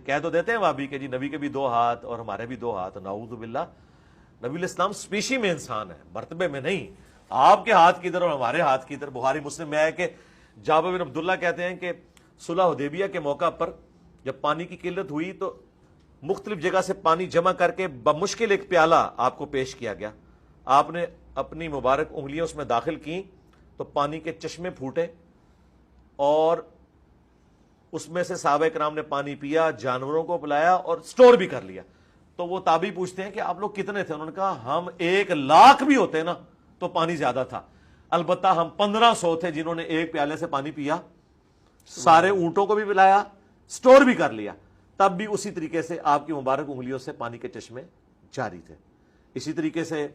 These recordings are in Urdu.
کہہ تو دیتے ہیں وہابی کہ جی نبی کے بھی دو ہاتھ اور ہمارے بھی دو ہاتھ، نعوذ باللہ۔ نبی علیہ السلام سپیشی میں انسان ہے، مرتبے میں نہیں۔ آپ کے ہاتھ کی ادھر اور ہمارے ہاتھ کی ادھر۔ بخاری مسلم میں ہے کہ جابر بن عبداللہ کہتے ہیں کہ صلح حدیبیہ کے موقع پر جب پانی کی قلت ہوئی تو مختلف جگہ سے پانی جمع کر کے بمشکل ایک پیالہ آپ کو پیش کیا گیا، آپ نے اپنی مبارک انگلیاں اس میں داخل کی تو پانی کے چشمے پھوٹے اور اس میں سے صحابہ کرام نے پانی پیا، جانوروں کو پلایا اور سٹور بھی کر لیا۔ تو وہ تابعی پوچھتے ہیں کہ آپ لوگ کتنے تھے؟ انہوں نے کہا ہم 1,00,000 بھی ہوتے نا تو پانی زیادہ تھا، البتہ ہم 1500 تھے جنہوں نے ایک پیالے سے پانی پیا، سارے اونٹوں کو بھی پلایا، سٹور بھی کر لیا، تب بھی اسی طریقے سے آپ کی مبارک انگلیوں سے پانی کے چشمے جاری تھے۔ اسی طریقے سے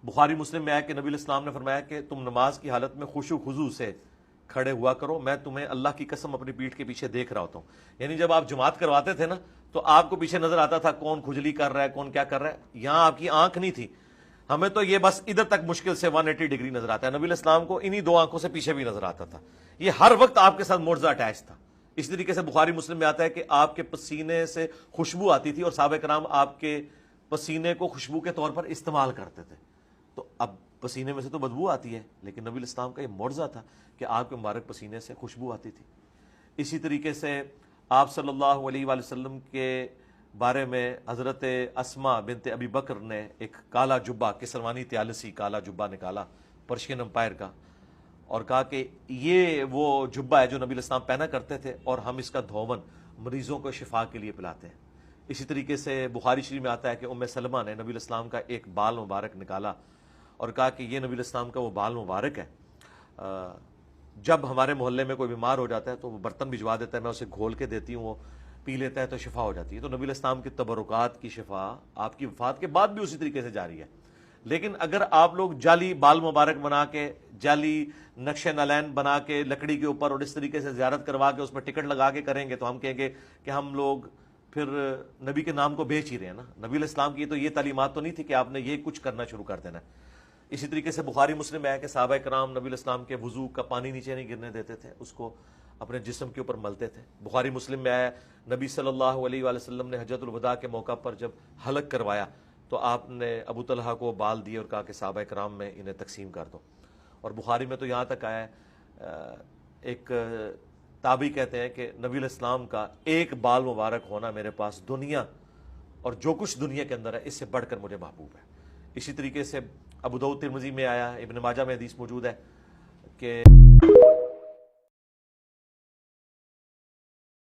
بخاری مسلم میں ہے کہ نبی علیہ السلام نے فرمایا کہ تم نماز کی حالت میں خشوع و خضوع سے کھڑے ہوا کرو، میں تمہیں اللہ کی قسم اپنی پیٹھ کے پیچھے دیکھ رہا ہوتا ہوں۔ یعنی جب آپ جماعت کرواتے تھے نا تو آپ کو پیچھے نظر آتا تھا کون کھجلی کر رہا ہے، کون کیا کر رہا ہے، یہاں آپ کی آنکھ نہیں تھی، ہمیں تو یہ بس ادھر تک مشکل سے 180 ڈگری نظر آتا ہے، نبی علیہ السلام کو انہی دو آنکھوں سے پیچھے بھی نظر آتا تھا۔ یہ ہر وقت آپ کے ساتھ معجزہ اٹیچ تھا۔ اسی طریقے سے بخاری مسلم میں آتا ہے کہ آپ کے پسینے سے خوشبو آتی تھی اور صحابہ کرام آپ کے پسینے کو خوشبو کے طور پر استعمال کرتے تھے۔ تو اب پسینے میں سے تو بدبو آتی ہے، لیکن نبی علیہ السلام کا یہ معجزہ تھا کہ آپ کے مبارک پسینے سے خوشبو آتی تھی۔ اسی طریقے سے آپ صلی اللہ علیہ وآلہ وسلم کے بارے میں حضرت اسماء بنت ابی بکر نے ایک کالا جبہ، کسروانی طیالسی کالا جبہ نکالا پرشین امپائر کا، اور کہا کہ یہ وہ جبہ ہے جو نبی علیہ السلام پہنا کرتے تھے اور ہم اس کا دھون مریضوں کو شفا کے لیے پلاتے ہیں۔ اسی طریقے سے بخاری شریف میں آتا ہے کہ ام سلمہ نے نبی علیہ السلام کا ایک بال مبارک نکالا اور کہا کہ یہ نبی علیہ السلام کا وہ بال مبارک ہے، جب ہمارے محلے میں کوئی بیمار ہو جاتا ہے تو وہ برتن بھجوا دیتا ہے، میں اسے گھول کے دیتی ہوں، وہ پی لیتا ہے تو شفا ہو جاتی ہے۔ تو نبی علیہ السلام کی تبرکات کی شفا آپ کی وفات کے بعد بھی اسی طریقے سے جاری ہے۔ لیکن اگر آپ لوگ جعلی بال مبارک بنا کے، جعلی نقش نالین بنا کے لکڑی کے اوپر اور اس طریقے سے زیارت کروا کے اس میں ٹکٹ لگا کے کریں گے تو ہم کہیں گے کہ ہم لوگ پھر نبی کے نام کو بیچ ہی رہے ہیں نا۔ نبی علیہ السلام کی تو یہ تعلیمات تو نہیں تھی کہ آپ نے یہ کچھ کرنا شروع کر دینا ہے۔ اسی طریقے سے بخاری مسلم میں ہے کہ صحابہ کرام نبی علیہ السلام کے وضو کا پانی نیچے نہیں گرنے دیتے تھے، اس کو اپنے جسم کے اوپر ملتے تھے۔ بخاری مسلم میں ہے نبی صلی اللہ علیہ وآلہ وسلم نے حجۃ الوداع کے موقع پر جب حلق کروایا تو آپ نے ابو طلحہ کو بال دیے اور کہا کہ صحابہ کرام میں انہیں تقسیم کر دو۔ اور بخاری میں تو یہاں تک آیا ہے، ایک تابعی کہتے ہیں کہ نبی علیہ السلام کا ایک بال مبارک ہونا میرے پاس دنیا اور جو کچھ دنیا کے اندر ہے اس سے بڑھ کر مجھے محبوب ہے۔ اسی طریقے سے ابو داؤد ترمذی میں آیا، ابن ماجہ میں حدیث موجود ہے کہ